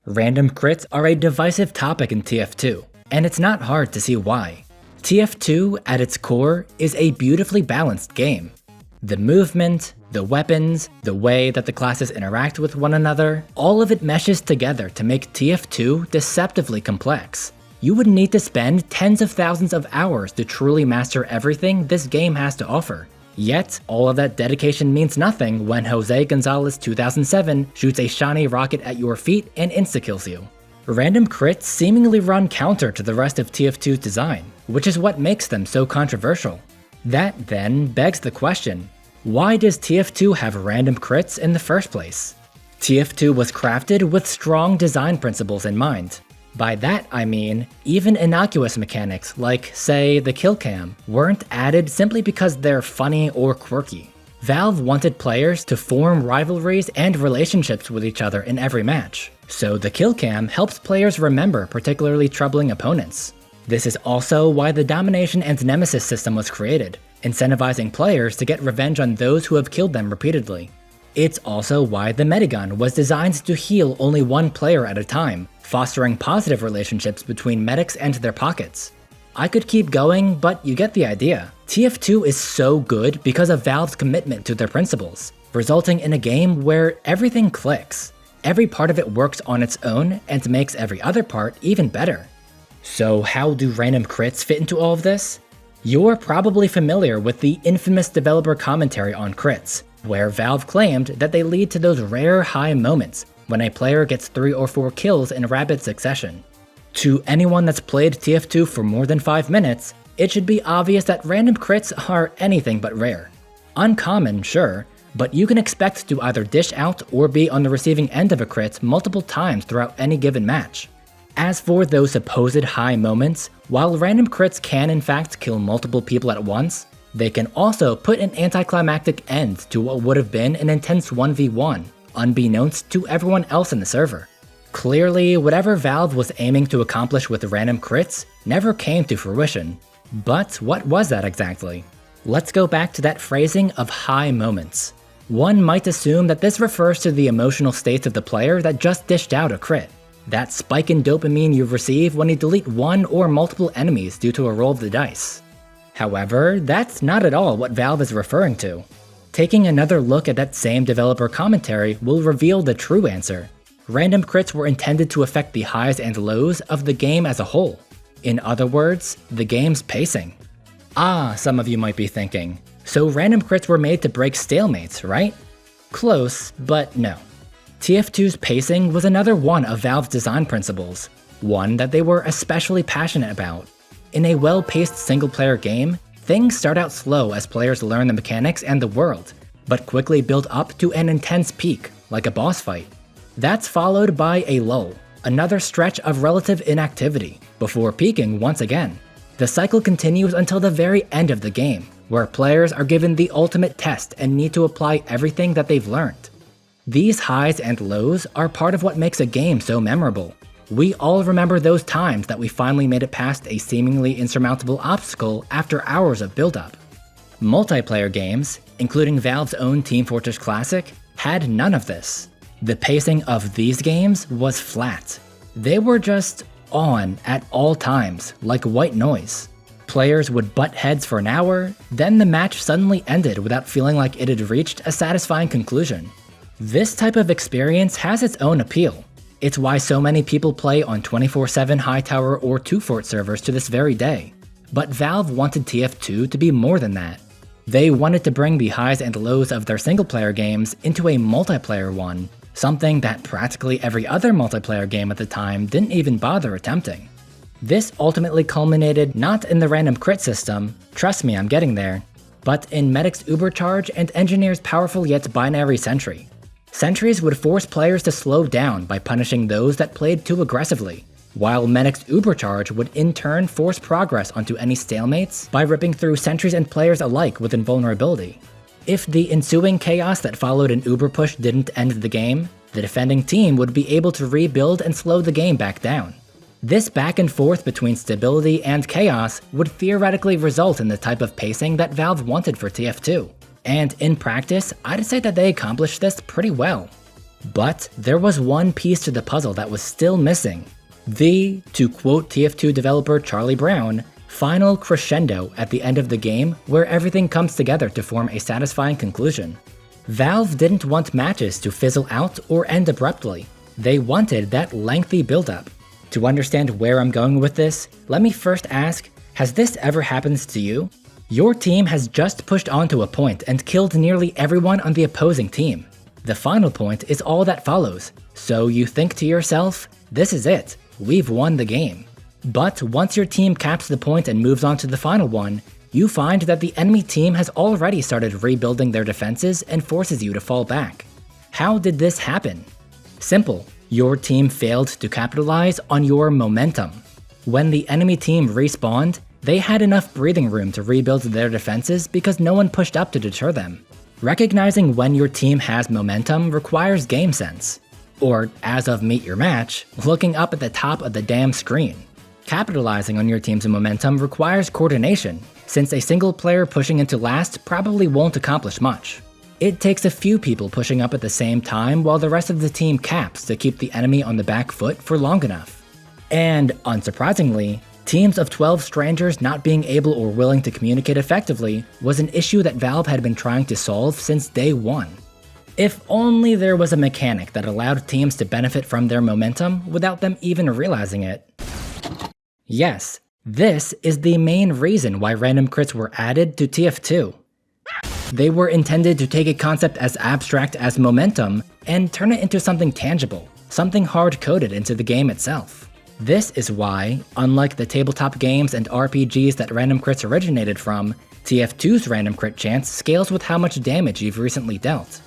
Random crits are a divisive topic in TF2, and it's not hard to see why. TF2, at its core, is a beautifully balanced game. The movement, the weapons, the way that the classes interact with one another, all of it meshes together to make TF2 deceptively complex. You would need to spend tens of thousands of hours to truly master everything this game has to offer. Yet, all of that dedication means nothing when Jose Gonzalez 2007 shoots a shiny rocket at your feet and insta-kills you. Random crits seemingly run counter to the rest of TF2's design, which is what makes them so controversial. That then begs the question, why does TF2 have random crits in the first place? TF2 was crafted with strong design principles in mind. By that I mean, even innocuous mechanics like, say, the kill cam, weren't added simply because they're funny or quirky. Valve wanted players to form rivalries and relationships with each other in every match, so the kill cam helps players remember particularly troubling opponents. This is also why the Domination and Nemesis system was created, incentivizing players to get revenge on those who have killed them repeatedly. It's also why the Medigun was designed to heal only one player at a time, fostering positive relationships between medics and their pockets. I could keep going, but you get the idea. TF2 is so good because of Valve's commitment to their principles, resulting in a game where everything clicks. Every part of it works on its own and makes every other part even better. So how do random crits fit into all of this? You're probably familiar with the infamous developer commentary on crits, where Valve claimed that they lead to those rare high moments when a player gets 3 or 4 kills in rapid succession. To anyone that's played TF2 for more than 5 minutes, it should be obvious that random crits are anything but rare. Uncommon, sure, but you can expect to either dish out or be on the receiving end of a crit multiple times throughout any given match. As for those supposed high moments, while random crits can in fact kill multiple people at once, they can also put an anticlimactic end to what would have been an intense 1v1, unbeknownst to everyone else in the server. Clearly, whatever Valve was aiming to accomplish with random crits never came to fruition. But what was that exactly? Let's go back to that phrasing of high moments. One might assume that this refers to the emotional states of the player that just dished out a crit. That spike in dopamine you receive when you delete one or multiple enemies due to a roll of the dice. However, that's not at all what Valve is referring to. Taking another look at that same developer commentary will reveal the true answer. Random crits were intended to affect the highs and lows of the game as a whole. In other words, the game's pacing. Ah, some of you might be thinking, so random crits were made to break stalemates, right? Close, but no. TF2's pacing was another one of Valve's design principles, one that they were especially passionate about. In a well-paced single-player game, things start out slow as players learn the mechanics and the world, but quickly build up to an intense peak, like a boss fight. That's followed by a lull, another stretch of relative inactivity, before peaking once again. The cycle continues until the very end of the game, where players are given the ultimate test and need to apply everything that they've learned. These highs and lows are part of what makes a game so memorable. We all remember those times that we finally made it past a seemingly insurmountable obstacle after hours of build-up. Multiplayer games, including Valve's own Team Fortress Classic, had none of this. The pacing of these games was flat. They were just on at all times, like white noise. Players would butt heads for an hour, then the match suddenly ended without feeling like it had reached a satisfying conclusion. This type of experience has its own appeal. It's why so many people play on 24/7 Hightower or 2Fort servers to this very day. But Valve wanted TF2 to be more than that. They wanted to bring the highs and lows of their single-player games into a multiplayer one, something that practically every other multiplayer game at the time didn't even bother attempting. This ultimately culminated not in the random crit system, trust me I'm getting there, but in Medic's Ubercharge and Engineer's powerful yet binary Sentry. Sentries would force players to slow down by punishing those that played too aggressively, while Medic's Ubercharge would in turn force progress onto any stalemates by ripping through sentries and players alike with invulnerability. If the ensuing chaos that followed an Uber push didn't end the game, the defending team would be able to rebuild and slow the game back down. This back and forth between stability and chaos would theoretically result in the type of pacing that Valve wanted for TF2. And in practice, I'd say that they accomplished this pretty well. But there was one piece to the puzzle that was still missing. The, to quote TF2 developer Charlie Brown, final crescendo at the end of the game where everything comes together to form a satisfying conclusion. Valve didn't want matches to fizzle out or end abruptly. They wanted that lengthy build-up. To understand where I'm going with this, let me first ask, has this ever happened to you? Your team has just pushed onto a point and killed nearly everyone on the opposing team. The final point is all that follows, so you think to yourself, this is it, we've won the game. But once your team caps the point and moves on to the final one, you find that the enemy team has already started rebuilding their defenses and forces you to fall back. How did this happen? Simple, your team failed to capitalize on your momentum. When the enemy team respawned, they had enough breathing room to rebuild their defenses because no one pushed up to deter them. Recognizing when your team has momentum requires game sense. Or, as of Meet Your Match, looking up at the top of the damn screen. Capitalizing on your team's momentum requires coordination, since a single player pushing into last probably won't accomplish much. It takes a few people pushing up at the same time while the rest of the team caps to keep the enemy on the back foot for long enough. And, unsurprisingly, teams of 12 strangers not being able or willing to communicate effectively was an issue that Valve had been trying to solve since day one. If only there was a mechanic that allowed teams to benefit from their momentum without them even realizing it. Yes, this is the main reason why random crits were added to TF2. They were intended to take a concept as abstract as momentum and turn it into something tangible, something hard-coded into the game itself. This is why, unlike the tabletop games and RPGs that random crits originated from, TF2's random crit chance scales with how much damage you've recently dealt.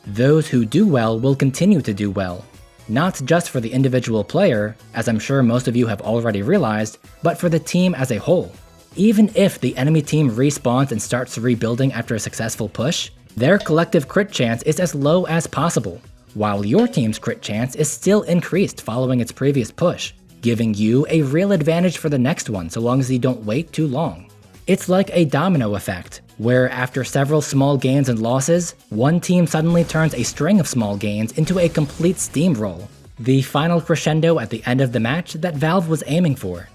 Those who do well will continue to do well, not just for the individual player, as I'm sure most of you have already realized, but for the team as a whole. Even if the enemy team respawns and starts rebuilding after a successful push, their collective crit chance is as low as possible, while your team's crit chance is still increased following its previous push, giving you a real advantage for the next one so long as you don't wait too long. It's like a domino effect, where after several small gains and losses, one team suddenly turns a string of small gains into a complete steamroll, the final crescendo at the end of the match that Valve was aiming for.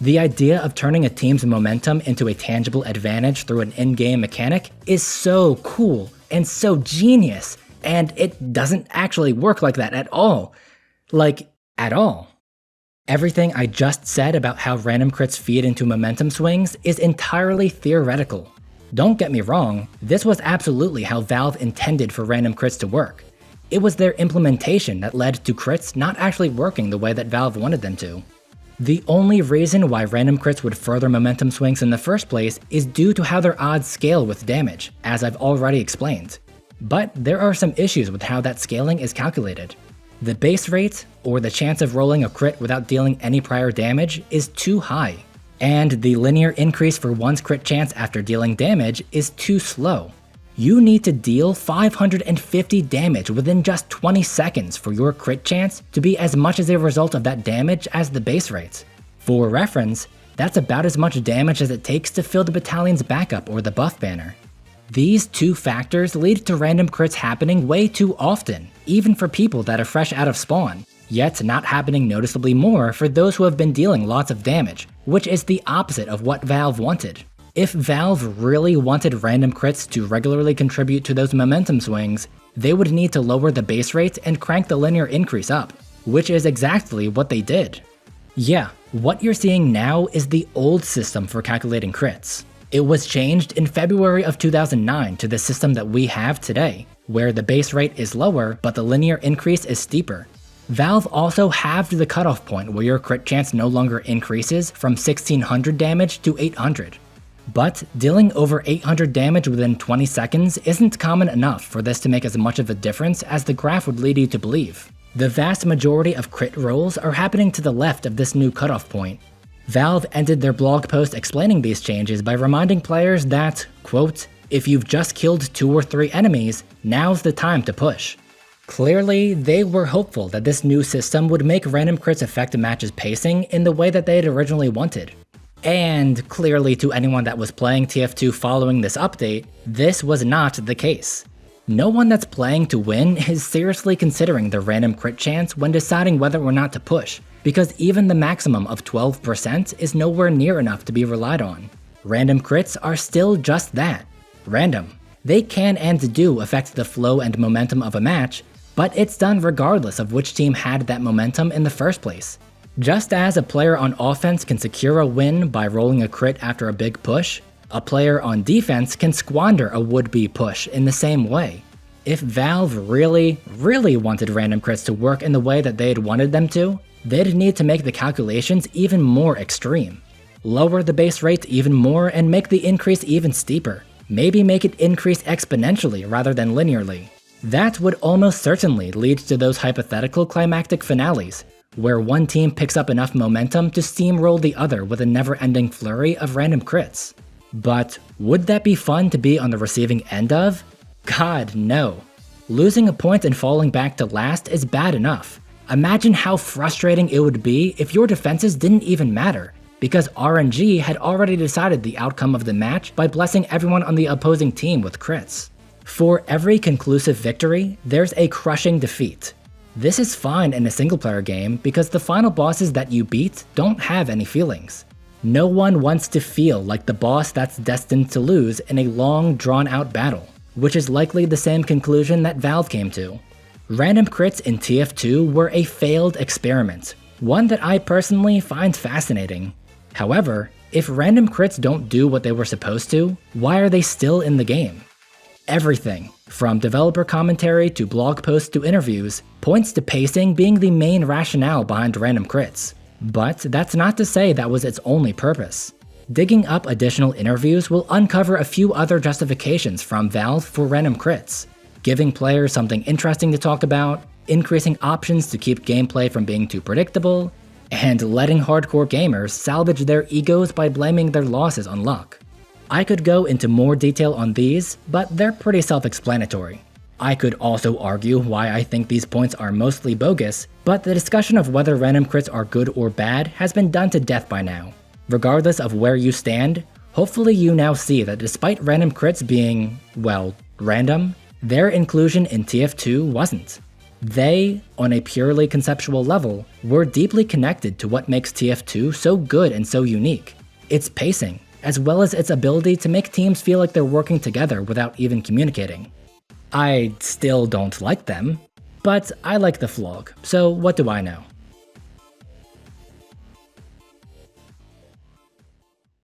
The idea of turning a team's momentum into a tangible advantage through an in-game mechanic is so cool and so genius, and it doesn't actually work like that at all. Like, at all. Everything I just said about how random crits feed into momentum swings is entirely theoretical. Don't get me wrong, this was absolutely how Valve intended for random crits to work. It was their implementation that led to crits not actually working the way that Valve wanted them to. The only reason why random crits would further momentum swings in the first place is due to how their odds scale with damage, as I've already explained. But there are some issues with how that scaling is calculated. The base rate, or the chance of rolling a crit without dealing any prior damage, is too high. And the linear increase for one's crit chance after dealing damage is too slow. You need to deal 550 damage within just 20 seconds for your crit chance to be as much as a result of that damage as the base rate. For reference, that's about as much damage as it takes to fill the battalion's backup or the buff banner. These two factors lead to random crits happening way too often, even for people that are fresh out of spawn, yet not happening noticeably more for those who have been dealing lots of damage, which is the opposite of what Valve wanted. If Valve really wanted random crits to regularly contribute to those momentum swings, they would need to lower the base rate and crank the linear increase up, which is exactly what they did. Yeah, what you're seeing now is the old system for calculating crits. It was changed in February of 2009 to the system that we have today, where the base rate is lower but the linear increase is steeper. Valve also halved the cutoff point where your crit chance no longer increases from 1600 damage to 800. But dealing over 800 damage within 20 seconds isn't common enough for this to make as much of a difference as the graph would lead you to believe. The vast majority of crit rolls are happening to the left of this new cutoff point. Valve ended their blog post explaining these changes by reminding players that, quote, if you've just killed 2 or 3 enemies, now's the time to push. Clearly, they were hopeful that this new system would make random crits affect a match's pacing in the way that they had originally wanted. And clearly to anyone that was playing TF2 following this update, this was not the case. No one that's playing to win is seriously considering the random crit chance when deciding whether or not to push, because even the maximum of 12% is nowhere near enough to be relied on. Random crits are still just that, random. They can and do affect the flow and momentum of a match, but it's done regardless of which team had that momentum in the first place. Just as a player on offense can secure a win by rolling a crit after a big push, a player on defense can squander a would-be push in the same way. If Valve really wanted random crits to work in the way that they had wanted them to, they'd need to make the calculations even more extreme. Lower the base rate even more and make the increase even steeper. Maybe make it increase exponentially rather than linearly. That would almost certainly lead to those hypothetical climactic finales, where one team picks up enough momentum to steamroll the other with a never-ending flurry of random crits. But would that be fun to be on the receiving end of? God, no. Losing a point and falling back to last is bad enough. Imagine how frustrating it would be if your defenses didn't even matter, because RNG had already decided the outcome of the match by blessing everyone on the opposing team with crits. For every conclusive victory, there's a crushing defeat. This is fine in a single-player game because the final bosses that you beat don't have any feelings. No one wants to feel like the boss that's destined to lose in a long, drawn-out battle, which is likely the same conclusion that Valve came to. Random crits in TF2 were a failed experiment, one that I personally find fascinating. However, if random crits don't do what they were supposed to, why are they still in the game? Everything, from developer commentary to blog posts to interviews, points to pacing being the main rationale behind random crits. But that's not to say that was its only purpose. Digging up additional interviews will uncover a few other justifications from Valve for random crits. Giving players something interesting to talk about, increasing options to keep gameplay from being too predictable, and letting hardcore gamers salvage their egos by blaming their losses on luck. I could go into more detail on these, but they're pretty self-explanatory. I could also argue why I think these points are mostly bogus, but the discussion of whether random crits are good or bad has been done to death by now. Regardless of where you stand, hopefully you now see that despite random crits being, well, random, their inclusion in TF2 wasn't. They, on a purely conceptual level, were deeply connected to what makes TF2 so good and so unique. Its pacing, as well as its ability to make teams feel like they're working together without even communicating. I still don't like them, but I like the vlog, so what do I know?